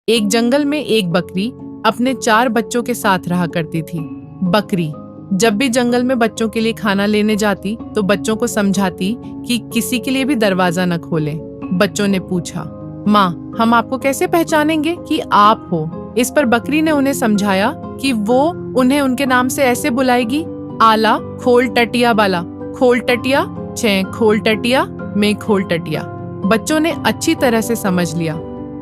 एक जंगल में एक बकरी अपने 4 बच्चों के साथ रहा करती थी। बकरी जब भी जंगल में बच्चों के लिए खाना लेने जाती तो बच्चों को समझाती कि किसी के लिए भी दरवाजा न खोलें। बच्चों ने पूछा, माँ, हम आपको कैसे पहचानेंगे कि आप हो? इस पर बकरी ने उन्हें समझाया कि वो उन्हें उनके नाम से ऐसे बुलाएगी, आला खोल टटिया बाला, खोल टटिया, छे खोल टटिया, मैं खोल टटिया। बच्चों ने अच्छी तरह से समझ लिया।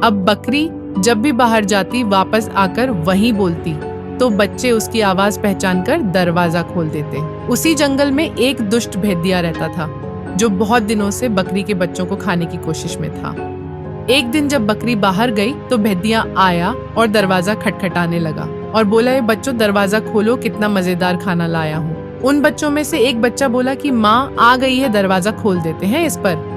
अब बकरी जब भी बाहर जाती वापस आकर वहीं बोलती तो बच्चे उसकी आवाज पहचानकर दरवाजा खोल देते। उसी जंगल में एक दुष्ट भेदिया रहता था जो बहुत दिनों से बकरी के बच्चों को खाने की कोशिश में था। एक दिन जब बकरी बाहर गई तो भेदिया आया और दरवाजा खटखटाने लगा और बोला, ये बच्चों दरवाजा खोलो, कितना मजेदार खाना लाया हूँ। उन बच्चों में से एक बच्चा बोला कि माँ आ गई है, दरवाजा खोल देते हैं इस पर।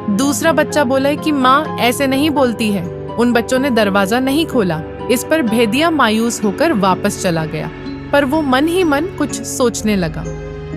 दूसरा बच्चा बोला कि माँ ऐसे नहीं बोलती है। उन बच्चों ने दरवाजा नहीं खोला। इस पर भेदिया मायूस होकर वापस चला गया, पर वो मन ही मन कुछ सोचने लगा।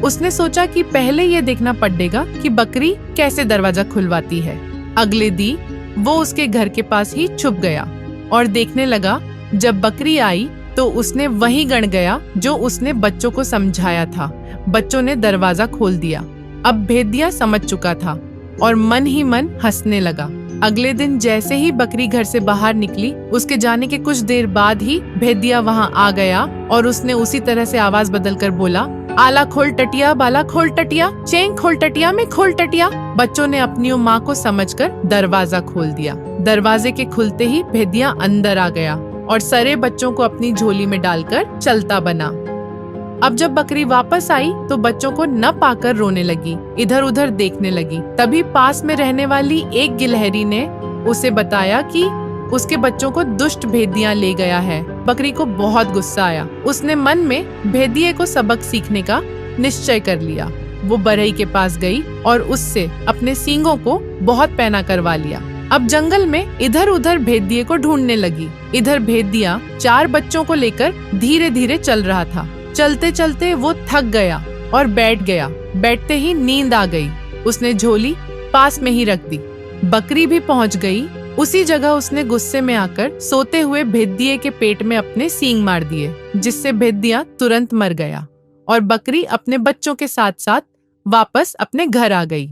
उसने सोचा कि पहले ये देखना पड़ेगा कि बकरी कैसे दरवाजा खुलवाती है। अगले दिन वो उसके घर के पास ही छुप गया और देखने लगा। जब बकरी आई तो उसने वही गण गया जो उसने बच्चों को समझाया था। बच्चों ने दरवाजा खोल दिया। अब भेदिया समझ चुका था और मन ही मन हंसने लगा। अगले दिन जैसे ही बकरी घर से बाहर निकली, उसके जाने के कुछ देर बाद ही भेदिया वहां आ गया और उसने उसी तरह से आवाज बदलकर बोला, आला खोल टटिया, बाला खोल टटिया, चेंग खोल टटिया, में खोल टटिया। बच्चों ने अपनी माँ को समझकर दरवाजा खोल दिया। दरवाजे के खुलते ही भेदिया अंदर आ गया और सारे बच्चों को अपनी झोली में डालकर चलता बना। अब जब बकरी वापस आई तो बच्चों को न पाकर रोने लगी, इधर उधर देखने लगी। तभी पास में रहने वाली एक गिलहरी ने उसे बताया कि उसके बच्चों को दुष्ट भेदिया ले गया है। बकरी को बहुत गुस्सा आया। उसने मन में भेदिये को सबक सीखने का निश्चय कर लिया। वो बरई के पास गई और उससे अपने सींगों को बहुत पैना करवा लिया। अब जंगल में इधर उधर भेदिये को ढूंढने लगी। इधर भेदिया 4 बच्चों को लेकर धीरे धीरे चल रहा था। चलते चलते वो थक गया और बैठ गया। बैठते ही नींद आ गई। उसने झोली पास में ही रख दी। बकरी भी पहुंच गई। उसी जगह उसने गुस्से में आकर सोते हुए भेदिये के पेट में अपने सींग मार दिए, जिससे भेदिया तुरंत मर गया और बकरी अपने बच्चों के साथ साथ वापस अपने घर आ गई।